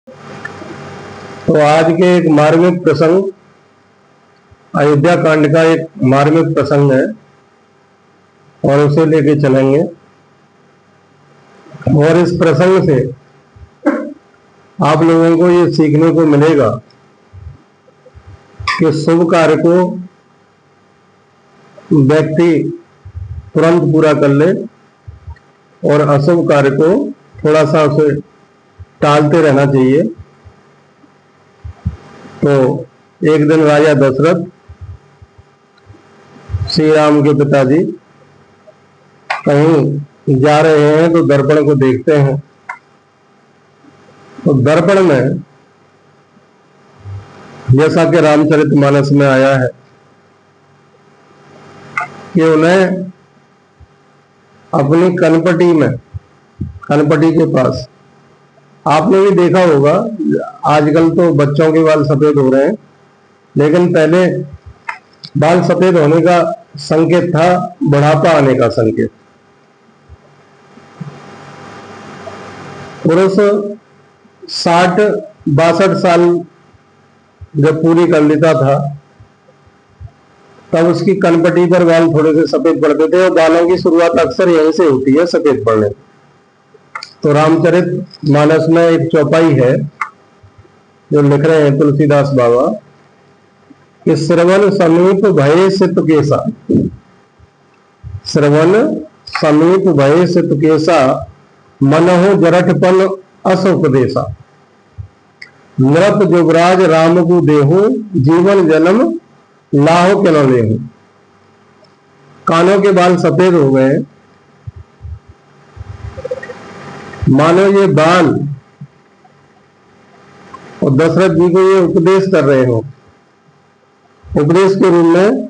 तो आज के एक मार्मिक प्रसंग, अयोध्या कांड का एक मार्मिक प्रसंग है और उसे लेके चलेंगे। और इस प्रसंग से आप लोगों को ये सीखने को मिलेगा कि शुभ कार्य को व्यक्ति तुरंत पूरा कर ले और अशुभ कार्य को थोड़ा सा उसे टालते रहना चाहिए। तो एक दिन राजा दशरथ श्री राम के पिताजी कहीं जा रहे हैं तो दर्पण को देखते हैं। तो दर्पण में, जैसा कि रामचरितमानस में आया है कि उन्हें अपनी कनपटी के पास, आपने भी देखा होगा, आजकल तो बच्चों के बाल सफेद हो रहे हैं, लेकिन पहले बाल सफेद होने का संकेत था बुढ़ापा आने का संकेत। पुरुष 60-62 साल जब पूरी कर लेता था तब उसकी कनपटी पर बाल थोड़े से सफेद पड़ते थे और बालों की शुरुआत अक्सर यहीं से होती है, सफेद पड़ने। तो रामचरित मानस में एक चौपाई है जो लिख रहे हैं तुलसीदास बाबा कि श्रवण समीप भये सित केसा, श्रवण समीप भये सित केसा, मनहु जरठपन अस उपदेशा, नृप जुगराज राम को देहु, जीवन जन्म लाहो के न लेहु। कानों के बाल सफेद हो गए, मानो ये बाल और दशरथ जी को ये उपदेश कर रहे हो, उपदेश के रूप में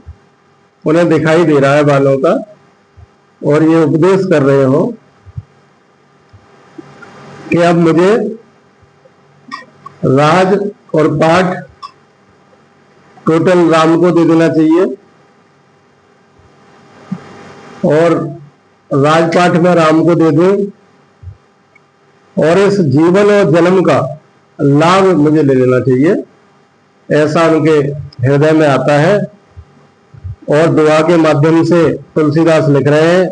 उन्हें दिखाई दे रहा है बालों का, और ये उपदेश कर रहे हो कि अब मुझे राज और पाठ टोटल राम को दे देना चाहिए और राजपाठ में राम को दे दूं और इस जीवन और जन्म का लाभ मुझे ले लेना चाहिए, ऐसा उनके हृदय में आता है। और दुआ के माध्यम से तुलसीदास लिख रहे हैं,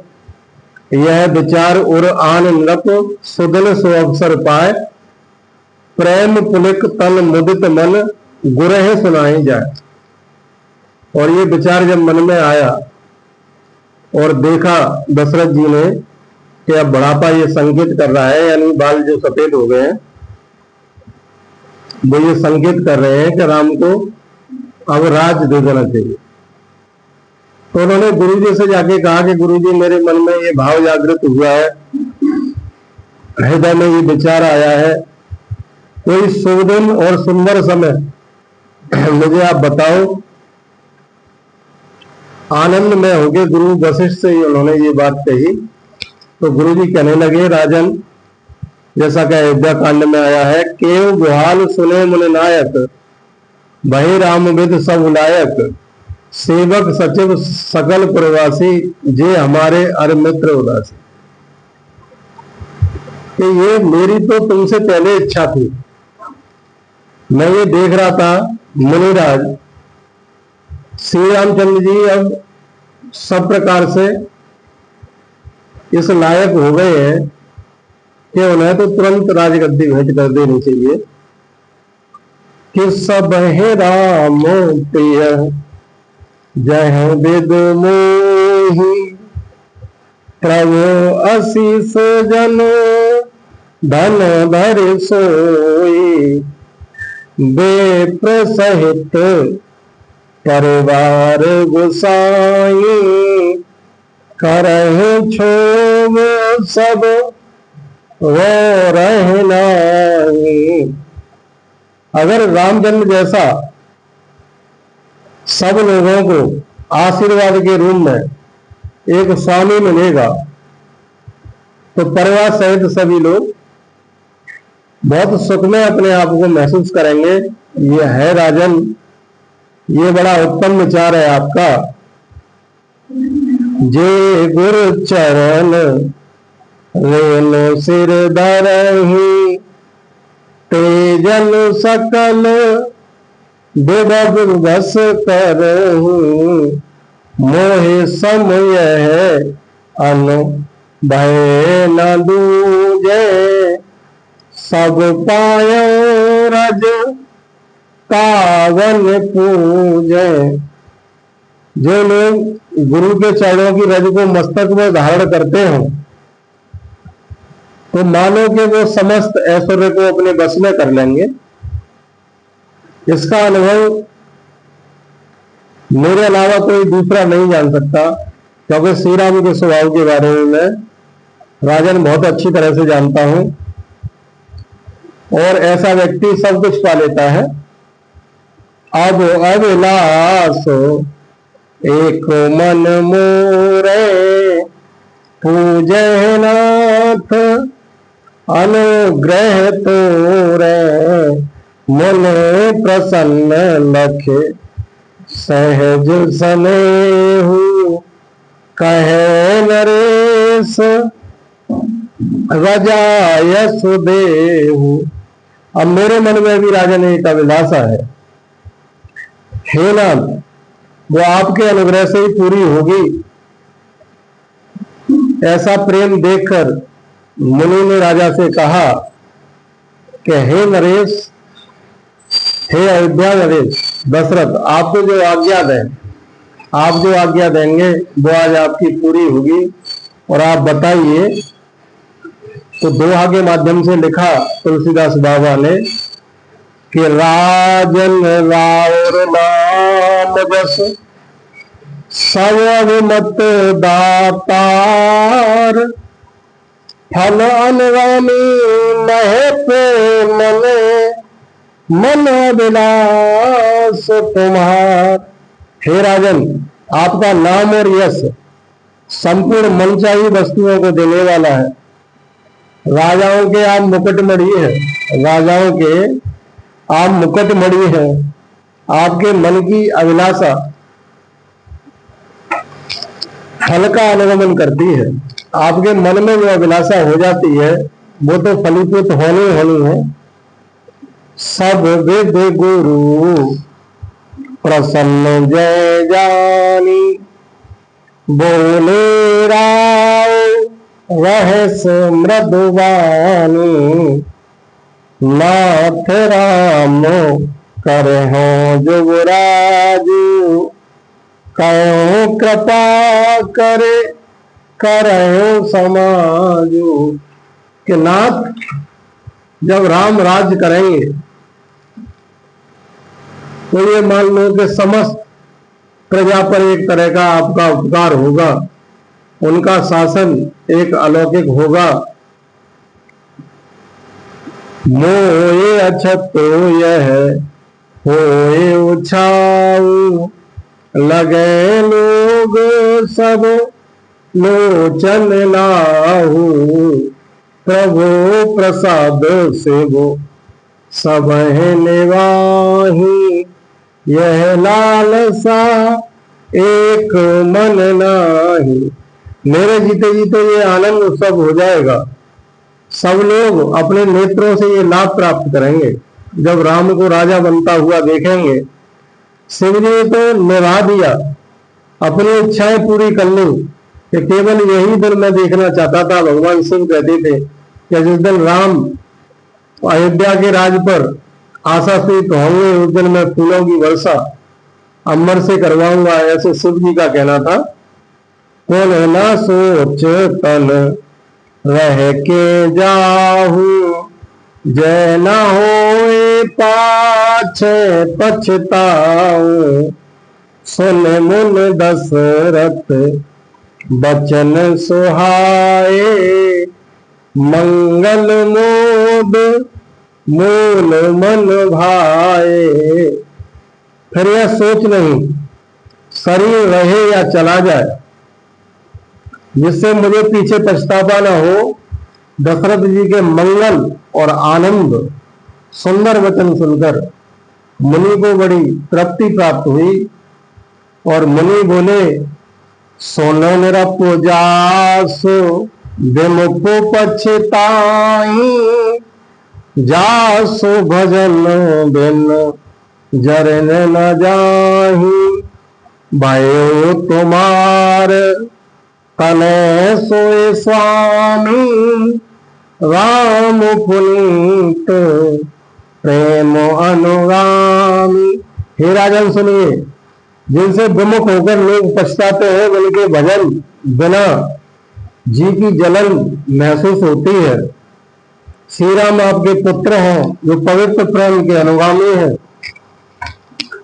यह विचार उर आन नृप सुदिन सो अवसर पाए, प्रेम पुलिक तन मुदित मन गुरह सुनाई जाए। और ये विचार जब मन में आया और देखा दशरथ जी ने कि अब बुढ़ापा ये संकेत कर रहा है, यानी बाल जो सफेद हो गए हैं वो ये संकेत कर रहे हैं कि राम को अब राज दे देना चाहिए। तो उन्होंने गुरुजी से जाके कहा कि गुरुजी मेरे मन में ये भाव जागृत हुआ है, हृदय में ये विचार आया है, कोई शुभ दिन और सुंदर समय मुझे आप बताओ। आनंद में हो गए गुरु वशिष्ठ से ही उन्होंने ये बात कही। तो गुरुजी कहने लगे, राजन, जैसा कि अयोध्या कांड में आया है, केव गुहाल सुने मुनि नायक, भय राम विद सब लायक, सेवक सचिव सकल प्रवासी, जे हमारे अर मित्र उदासी। कि ये मेरी तो तुमसे पहले इच्छा थी, मैं ये देख रहा था मुनिराज श्री रामचंद्र जी अब सब प्रकार से इस लायक हो गए हैं कि उन्हें तो तुरंत राजगद्दी भेंट कर देनी चाहिए। कि सब है राम प्रिय जय विद मोहि, प्रभु आशीष जन धन धर सोई, बेप्र सहित परिवार गुसाई, करहि क्षोभ सब वो रहना। अगर रामचंद्र जैसा सब लोगों को आशीर्वाद के रूप में एक स्वामी मिलेगा तो परिवार सहित सभी लोग बहुत सुख में अपने आप को महसूस करेंगे। ये है राजन, ये बड़ा उत्तम विचार है आपका। जे गुरु चरण रेनो सिर धरहि, तेजन सकल विभव बस करहूं, मोहे समय है अनु भय न दूजे, सब पायो रज कावन पूजे। जो लोग गुरु के चरणों की रज को मस्तक में धारण करते हो तो मानो कि वो समस्त ऐश्वर्य को अपने बस में कर लेंगे। इसका अनुभव मेरे अलावा कोई दूसरा नहीं जान सकता, क्योंकि श्री राम के स्वभाव के बारे में मैं राजन बहुत अच्छी तरह से जानता हूं। और ऐसा व्यक्ति सब कुछ पा लेता है। अब अभिलाष एक मन मोरे, पूजे नाथ अनुग्रह तोरे, मन प्रसन्न लखे सहज स्नेहु, कहे नरेश रजाय सुदेहु। अब मेरे मन में भी राजन एक अभिलाषा है, हे नाथ वो आपके अनुग्रह से ही पूरी होगी। ऐसा प्रेम देखकर मुनि ने राजा से कहा कि हे नरेश, हे अयोध्या नरेश दशरथ, आपको जो आज्ञा दें, आप जो आज्ञा देंगे वो आज आपकी पूरी होगी। और आप बताइए। तो दोहा के माध्यम से लिखा तुलसीदास बाबा ने कि राजन राउर नाम बस सब अभिमत दातार, फल अनुगामी महे प्रेम मने, मन अभिलाष तुम्हार। हे राजन, आपका नाम और यश संपूर्ण मनचाही वस्तुओं को देने वाला है। राजाओं के आप मुकुटमणि हैं, राजाओं के आप मुकुटमणि हैं। आपके मन की अभिलाषा फल का अनुगमन करती है। आपके मन में जो अभिलाषा हो जाती है वो तो फलीभूत होनी है। सब वेद गुरु प्रसन्न जय जानी, बोले राव रहस मृदुवानी, नाथ राम करे हो जुगराजू, कहो कृपा करे करो समाजू। कि नाथ जब राम राज्य करेंगे तो ये मान लो कि समस्त प्रजा पर एक तरह का आपका उपकार होगा, उनका शासन एक अलौकिक होगा। मोए अछतो यह होए उछाऊ, लगे लोग सब लोचन लाहू, प्रभु प्रसाद से वो सब निवाही, यह लालसा एक मन नाही। मेरे जीते जीते ये आनंद उत्सव हो जाएगा। सब लोग अपने नेत्रों से ये लाभ प्राप्त करेंगे जब राम को राजा बनता हुआ देखेंगे। शिव जी ने तो निभा दिया, अपनी इच्छाएं पूरी कर ली कि केवल यही दिन मैं देखना चाहता था। भगवान शिव कहते थे कि जिस दिन राम अयोध्या के राज पर आशातीत होंगे उस दिन मैं फूलों की वर्षा अम्बर से करवाऊंगा, ऐसे शिव जी का कहना था। कौन ना सोच तन रह के जाहू, जय न होए पाछे पछताऊ, सुन मुन दशरथ बचन सुहाए, मंगल मोद मूल मन भाए। फिर यह सोच नहीं शरीर रहे या चला जाए जिससे मुझे पीछे पछतावा न हो। दशरथ जी के मंगल और आनंद सुंदर वचन सुनकर मुनि को बड़ी तृप्ति प्राप्त हुई और मुनि बोले, सोनो मेरा पूजास विमुख पछताई, जासु भजन बिन जरन न जाही, भयो तुम्हार कने सोए स्वामी, राम पुनीत प्रेम अनुगामी। हे राजन सुनिए, जिनसे विमुख होकर लोग पछताते हैं, उनके भजन बिना जी की जलन महसूस होती है। श्री राम आपके पुत्र हैं, जो पवित्र प्रेम के अनुगामी हैं,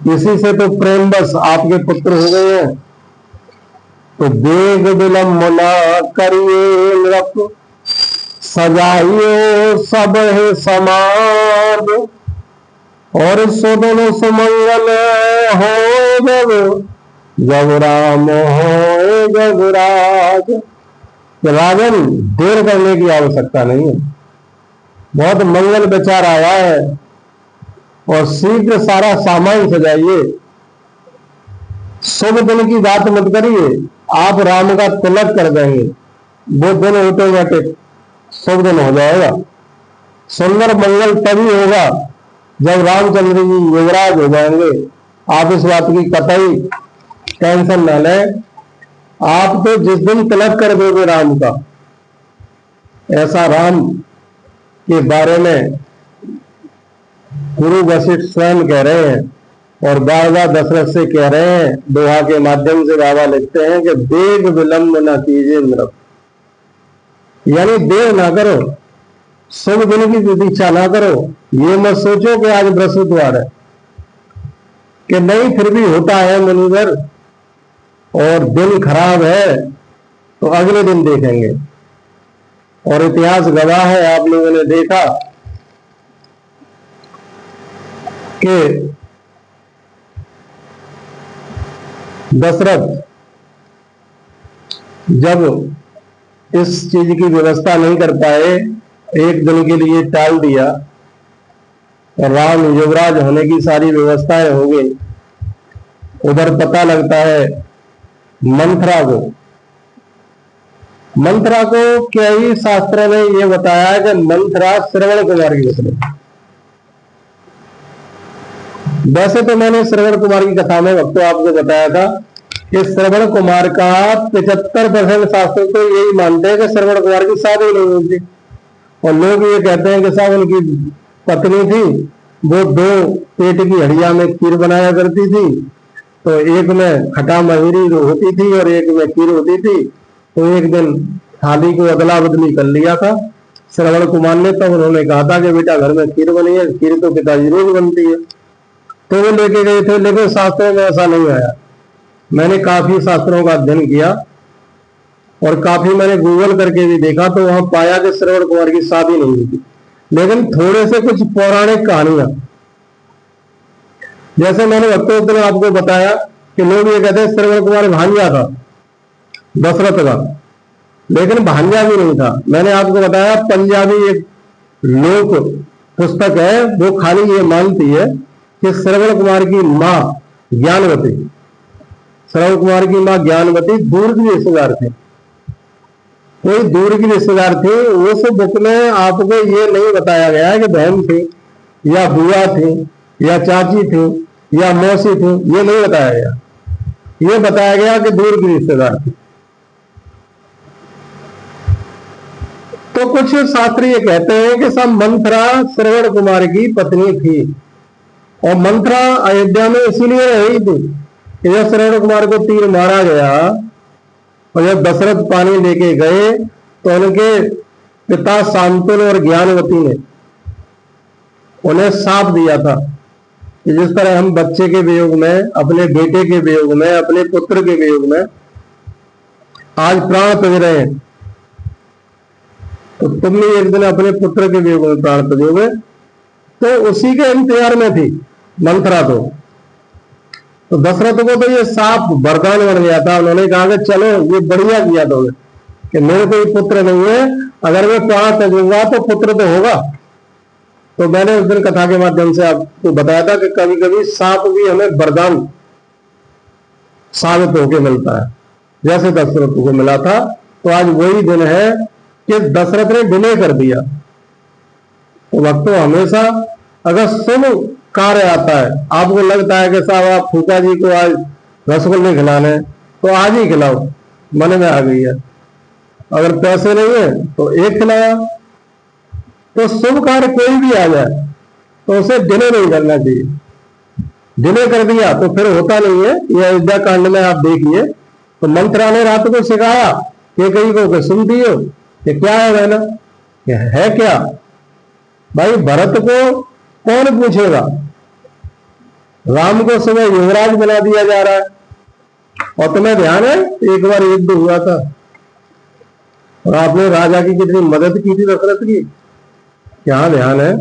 इसी से तो प्रेम बस आपके पुत्र हो गए हैं। तो बेग विलम्ब न करिए नृप, सजाइयो सब है समाज, और सुदन सुमंगल हो जब राम हो जब राज। राजन, देर करने की आवश्यकता नहीं है, बहुत मंगल विचार आया है, और शीघ्र सारा सामान सजाइए। शुभ दिन की बात मत करिए, आप राम का तिलक कर देंगे, वो दिन ऑटोमेटिक शुभ दिन हो जाएगा। सुंदर मंगल तभी होगा जब रामचंद्र जी युवराज हो जाएंगे। आप इस बात की कतई टेंशन न लें। आप तो जिस दिन तिलक कर दोगे राम का, ऐसा राम के बारे में गुरु वशिष्ठ स्वयं कह रहे हैं, और बार बार दशरथ से कह रहे हैं, दोहा के माध्यम से बाबा लिखते हैं कि बेग विलंब न कीजिए नृप, यानी देर ना करो, शुभ दिन की प्रतीक्षा ना करो। ये मत सोचो कि आज बृहस्पतिवार है, कि नहीं फिर भी होता है मुनिवर, और दिन खराब है तो अगले दिन देखेंगे। और इतिहास गवाह है, आप लोगों ने देखा कि दशरथ जब इस चीज की व्यवस्था नहीं कर पाए, एक दिन के लिए टाल दिया, और राम युवराज होने की सारी व्यवस्थाएं हो गई। उधर पता लगता है मंथरा को कई शास्त्रों ने यह बताया है कि मंथरा श्रवण कुमार की पत्नी। वैसे तो मैंने श्रवण कुमार की कथा में वक्त आपको बताया था कि श्रवण कुमार का 75% शास्त्र तो यही मानते हैं कि श्रवण कुमार की शादी नहीं हुई थी, और लोग ये कहते हैं कि साहब उनकी पत्नी थी, वो 2 पेट की हड्डियां में खीर बनाया करती थी, तो एक में खटा महीरी होती थी और एक में खीर होती थी। तो एक दिन थाली को अदला बदली कर लिया था श्रवण कुमार ने, तब उन्होंने कहा था कि बेटा घर में खीर बनी है, खीर तो पिताजी रोज बनती है, तो वो लेके गए थे। लेकिन शास्त्रों में ऐसा नहीं आया। मैंने काफी शास्त्रों का अध्ययन किया और काफी मैंने गूगल करके भी देखा, तो वहां पाया कि श्रवण कुमार की शादी नहीं हुई थी। लेकिन थोड़े से कुछ पौराणिक कहानियां, जैसे मैंने वक्त में आपको बताया कि लोग ये कहते हैं श्रवण कुमार भांजा था दशरथ का, लेकिन भांजा भी नहीं था। मैंने आपको बताया पंजाबी एक लोक पुस्तक है, वो खाली ये मानती है कि श्रवण कुमार की मां ज्ञानवती, श्रवण कुमार की मां ज्ञानवती दूर की रिश्तेदार थे, कोई दूर की रिश्तेदार थी। उस बुक में आपको ये नहीं बताया गया है कि बहन थी या बुआ थी या चाची थी या मौसी थी, ये नहीं बताया गया। ये बताया गया कि दूर की रिश्तेदार थी। तो कुछ शास्त्री ये कहते हैं कि सब मंथरा श्रवण कुमार की पत्नी थी, और मंथरा अयोध्या में इसीलिए रही थी कि जब श्रवण कुमार को तीर मारा गया और जब दशरथ पानी लेके गए, तो उनके पिता शांतनु और ज्ञानवती ने उन्हें शाप दिया था कि जिस तरह हम बच्चे के वियोग में, अपने बेटे के वियोग में, अपने पुत्र के वियोग में आज प्राण त्यज रहे हैं, तो तुम भी एक दिन अपने पुत्र के वियोग में प्राण त्यागोगे। तो उसी के इंतजार में थी मंथरा। तो दशरथ को तो ये साफ वरदान बन गया था। उन्होंने कहा कि चलो ये बढ़िया किया तो कि मेरे कोई पुत्र नहीं है, अगर मैं प्राण त्यागूंगा तो पुत्र तो होगा। तो मैंने उस दिन कथा के माध्यम से आपको बताया था कि कभी कभी सांप भी हमें वरदान साबित होकर मिलता है, जैसे दशरथ को मिला था। तो आज वही दिन है कि दशरथ ने विनय कर दिया तो भक्तों हमेशा अगर शुभ कार्य आता है, आपको लगता है कि साहब आप फूका जी को आज रसगुल्ले खिलाने, तो आज ही खिलाओ, मन में आ गई है। अगर पैसे नहीं है तो एक खिलाया। तो शुभ कार्य कोई भी आ जाए तो उसे डिले नहीं करना चाहिए। डिले कर दिया तो फिर होता नहीं है। ये अयोध्या कांड में आप देखिए, तो मंत्रा ने रात को सिखाया कि कहीं को सुनती हो कि क्या है बहना, है क्या भाई। भरत को कौन पूछेगा, राम को सुबह युवराज बना दिया जा रहा है। और तुम्हें ध्यान है एक बार युद्ध हुआ था और आपने राजा की कितनी मदद की थी दशरथ की, क्या ध्यान है।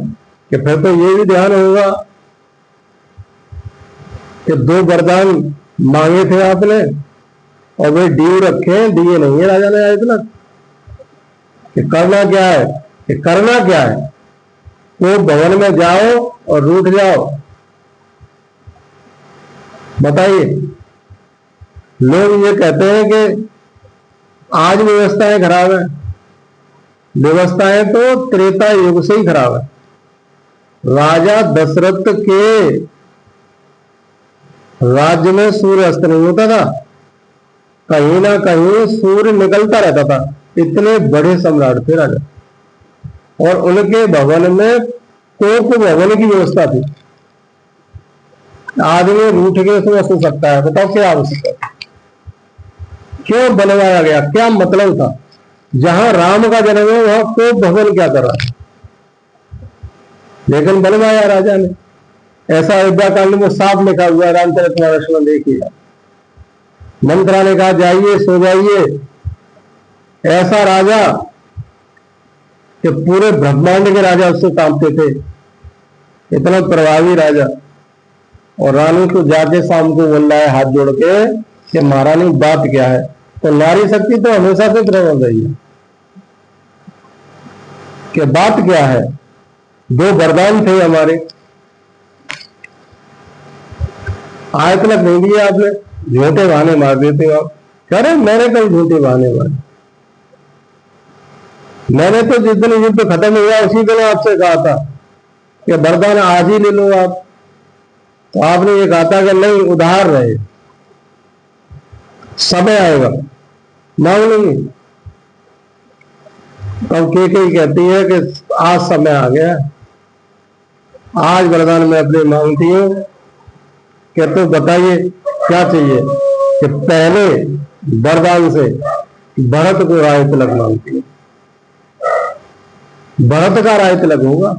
कि फिर तो ये भी ध्यान होगा कि 2 वरदान मांगे थे आपने और वे ड्यू रखे, दिए नहीं है राजा ने आए इतना। कि करना क्या है, कि करना क्या है, वो भवन में जाओ और रूठ जाओ। बताइए, लोग ये कहते हैं कि आज व्यवस्थाएं खराब है। व्यवस्थाएं तो त्रेता युग से ही खराब है। राजा दशरथ के राज्य में सूर्य अस्त नहीं होता था, कहीं ना कहीं सूर्य निकलता रहता था। इतने बड़े सम्राट थे राजा, और उनके भवन में कोक भवन की व्यवस्था थी। आदमी रूठ के उसमें सो सकता है। बताओ क्या आवश्यकता है, क्यों बनवाया गया, क्या मतलब था। जहां राम का जन्म है वहां कोक भवन क्या कर रहा है, लेकिन बनवाया राजा ने। ऐसा अयोध्या कांड में साफ लिखा हुआ है, रामचरितमानस में देखिए। मंत्रा ने कहा जाइए सो जाइए। ऐसा राजा कि पूरे ब्रह्मांड के राजा उससे कांपते थे, इतना प्रभावी राजा। और रानी को जाके शाम को बोल रहा है हाथ जोड़ के कि महारानी बात क्या है। तो नारी शक्ति तो हमेशा से प्रबल रही है कि बात क्या है। 2 वरदान थे हमारे, आज तक नहीं दिए आपने, झूठे बहाने मार देते हो आप। कह रहे मैंने कल झूठे बहाने मारे, मैंने तो जिस दिन युद्ध खत्म हुआ उसी दिन आपसे कहा था कि वरदान आज ही ले लो आप। तो आपने ये कहा था कि नहीं, उधार रहे, समय आएगा मांग लेंगे। तब केकई कहती है कि आज समय आ गया, आज वरदान मैं अपने मांगती हूं। कि तो बताइए क्या चाहिए। कि पहले वरदान से भरत को राय तिलक मांगती हूं। भरत का राय तिलक होगा,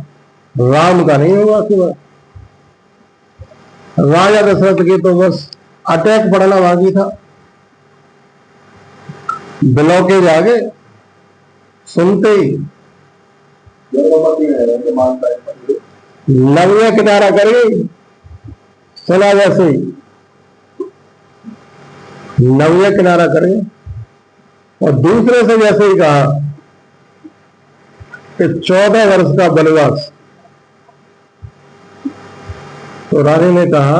राम का नहीं होगा। केवल राजा दशरथ के तो बस अटैक पड़ना बाकी था, ब्लॉकेज आ गए सुनते ही। नव्या किनारा कर गई, चला जैसे ही नव्या किनारा कर गए। और दूसरे से जैसे ही कहा कि 14 वर्ष का वनवास, तो रानी ने कहा,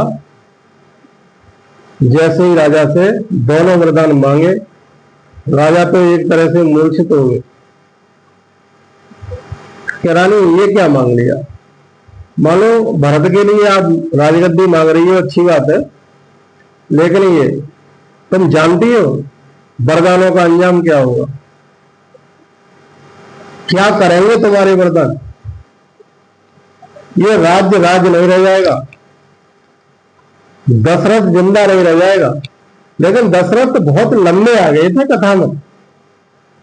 जैसे ही राजा से दोनों वरदान मांगे, राजा तो एक तरह से मूर्छित हो गए कि रानी ये क्या मांग लिया। मानो भरत के लिए आप राजगद्दी मांग रही हो, अच्छी बात है, लेकिन ये तुम जानती हो वरदानों का अंजाम क्या होगा, क्या करेंगे तुम्हारे वरदान। ये राज्य राज्य नहीं रह जाएगा, दशरथ जिंदा नहीं रह जाएगा। लेकिन दशरथ बहुत लंबे आ गए थे कथा में,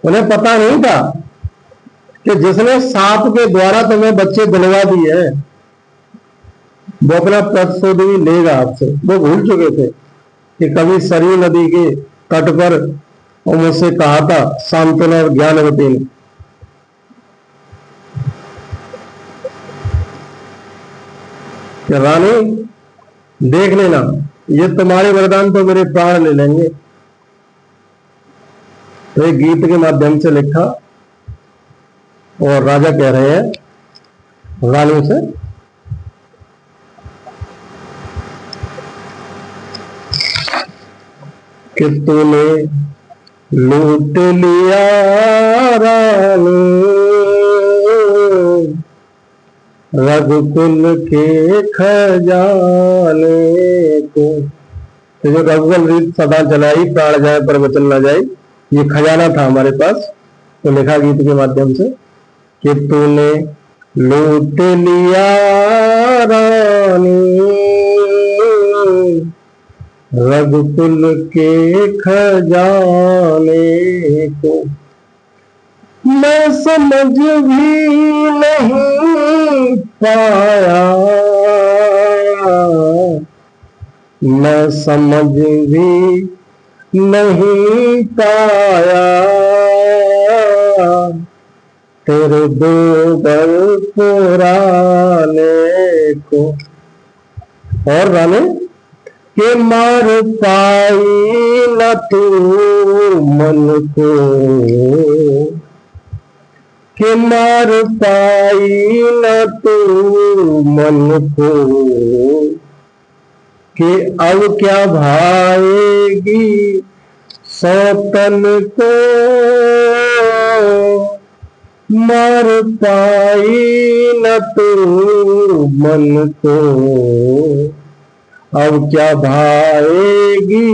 उन्हें पता नहीं था कि जिसने सांप के द्वारा तुम्हें बच्चे दिलवा दिए हैं वो अपना प्रतिशोध भी लेगा आपसे। वो भूल चुके थे कि कभी सरयू नदी के तट पर वो मुझसे कहा था शांतनु और ज्ञानवती ने कि रानी देख लेना, ये तुम्हारे वरदान तो मेरे प्राण ले लेंगे। तो एक गीत के माध्यम से लिखा, और राजा कह रहे हैं रानी से कि तूने लूट लिया रानी रघुकुल के खजाने को। तो जो रघुकुल रीत सदा चलाई, प्राण जाए पर वचन न जाए, ये खजाना था हमारे पास। तो लिखा गीत के माध्यम से कि तूने लूट लिया रानी रघुकुल के खजाने को, मैं समझ भी नहीं पाया, मैं समझ भी नहीं पाया, तेरे दोगर पुराने को। और राने के मार पाई न तू मन को, कि मार पाई न तू मन को, कि अब क्या भाएगी सौतन को, मार पाई न तू मन को, अब क्या भाएगी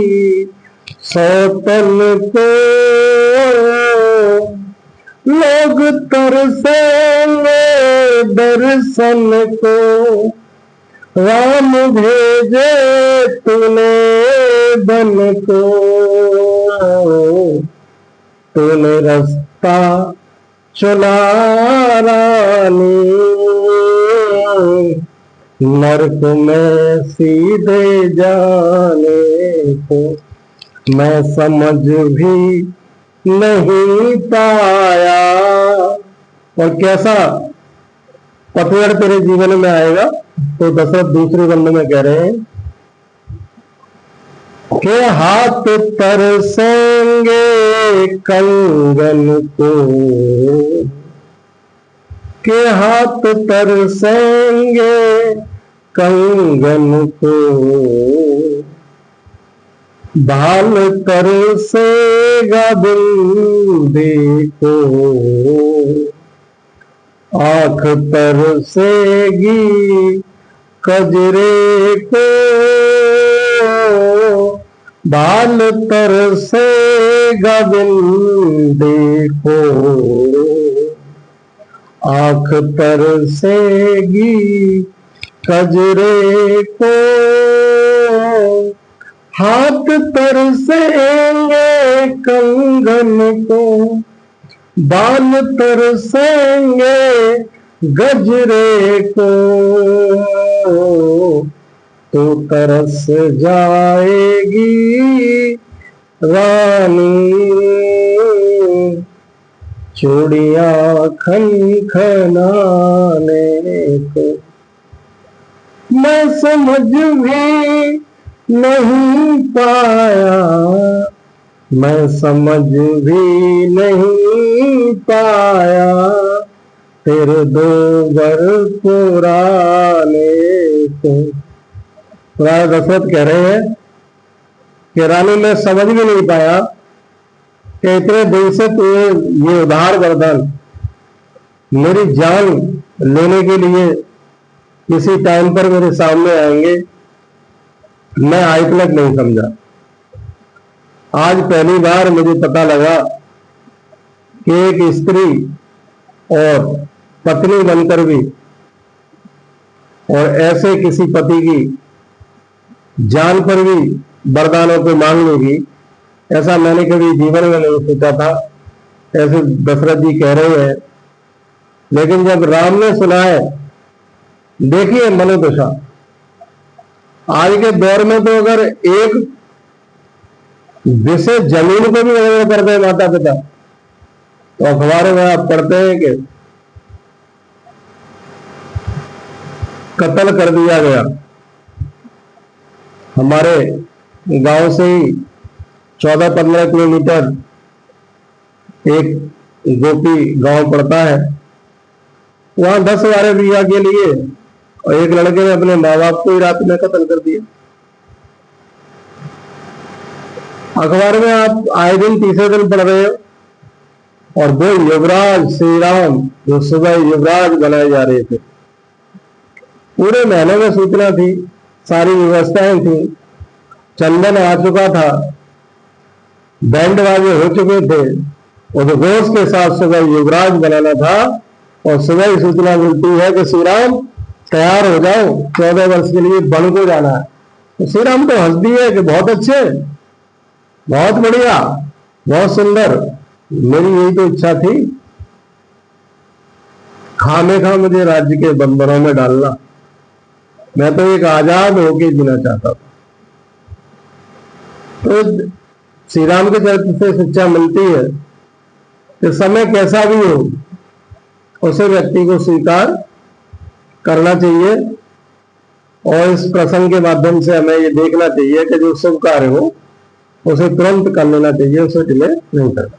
सौतन को, लोग तरसेंगे दर्शन को, राम भेजे तूने बन को, तूने रास्ता चुना रानी नरक में सीधे जाने को, मैं समझ भी नहीं पाया। और कैसा पतझड़ तेरे जीवन में आएगा। तो दशरथ दूसरे बंद में कह रहे हैं कि हाथ तरसेंगे कंगन को, के हाथ तरसेंगे कंगन को, भाल तरसेगा बिंदी को, आंख तरसेगी कजरे को, भाल तरसेगा बिंदी को, आंख तरसेगी कजरे को, हाथ तरसेंगे कंगन को, बाल तरसेंगे गजरे को, तो तरस जाएगी रानी चूड़ियां खनखनाने को, मैं समझ भी नहीं पाया, मैं समझ भी नहीं पाया, तेरे दोगर पुराने को। राजा दशरथ कह रहे हैं कि रानी मैं समझ भी नहीं पाया कि इतने दिन से तू ये उधार वरदान मेरी जान लेने के लिए किसी टाइम पर मेरे सामने आएंगे, मैं आज तक नहीं समझा। आज पहली बार मुझे पता लगा कि एक स्त्री और पत्नी बनकर भी और ऐसे किसी पति की जान पर भी वरदानों को मांग लेगी, ऐसा मैंने कभी जीवन में नहीं सोचा था। ऐसे दशरथ जी कह रहे हैं। लेकिन जब राम ने सुना है, देखिए मनोदशा, आज के दौर में तो अगर एक विषय जमीन को भी अगर कर दे माता पिता, तो अखबारों में आप पढ़ते हैं कि कत्ल कर दिया गया। हमारे गांव से ही 14-15 किलोमीटर एक गोपी गांव पड़ता है, वहां 10-12 बीघा के लिए और एक लड़के ने अपने माँ बाप को ही रात में कत्ल कर दिया। अखबार में आप आए दिन तीसरे दिन पढ़ रहे हो, और वो युवराज श्री राम जो सुबह युवराज बनाए जा रहे थे, पूरे महीने में सूचना थी, सारी व्यवस्थाएं थी, चंदन आ चुका था, बैंड बाजे हो चुके थे, उद्घोष के साथ सुबह युवराज बनाना था और सुबह ही सूचना मिलती है कि श्री राम तैयार हो जाओ, 14 वर्ष के लिए बन को जाना है। तो श्री राम तो हंस दिए कि बहुत अच्छे, बहुत बढ़िया, बहुत सुंदर, मेरी यही तो इच्छा थी, खामेखा मुझे राज्य के बंधनों में डालना, मैं तो एक आजाद होके जीना चाहता था। तो श्री राम के चरित्र से शिक्षा मिलती है कि समय कैसा भी हो उसे व्यक्ति को स्वीकार करना चाहिए, और इस प्रसंग के माध्यम से हमें ये देखना चाहिए कि जो शुभ कार्य हो उसे तुरंत कर लेना चाहिए, उसे डिले नहीं करना।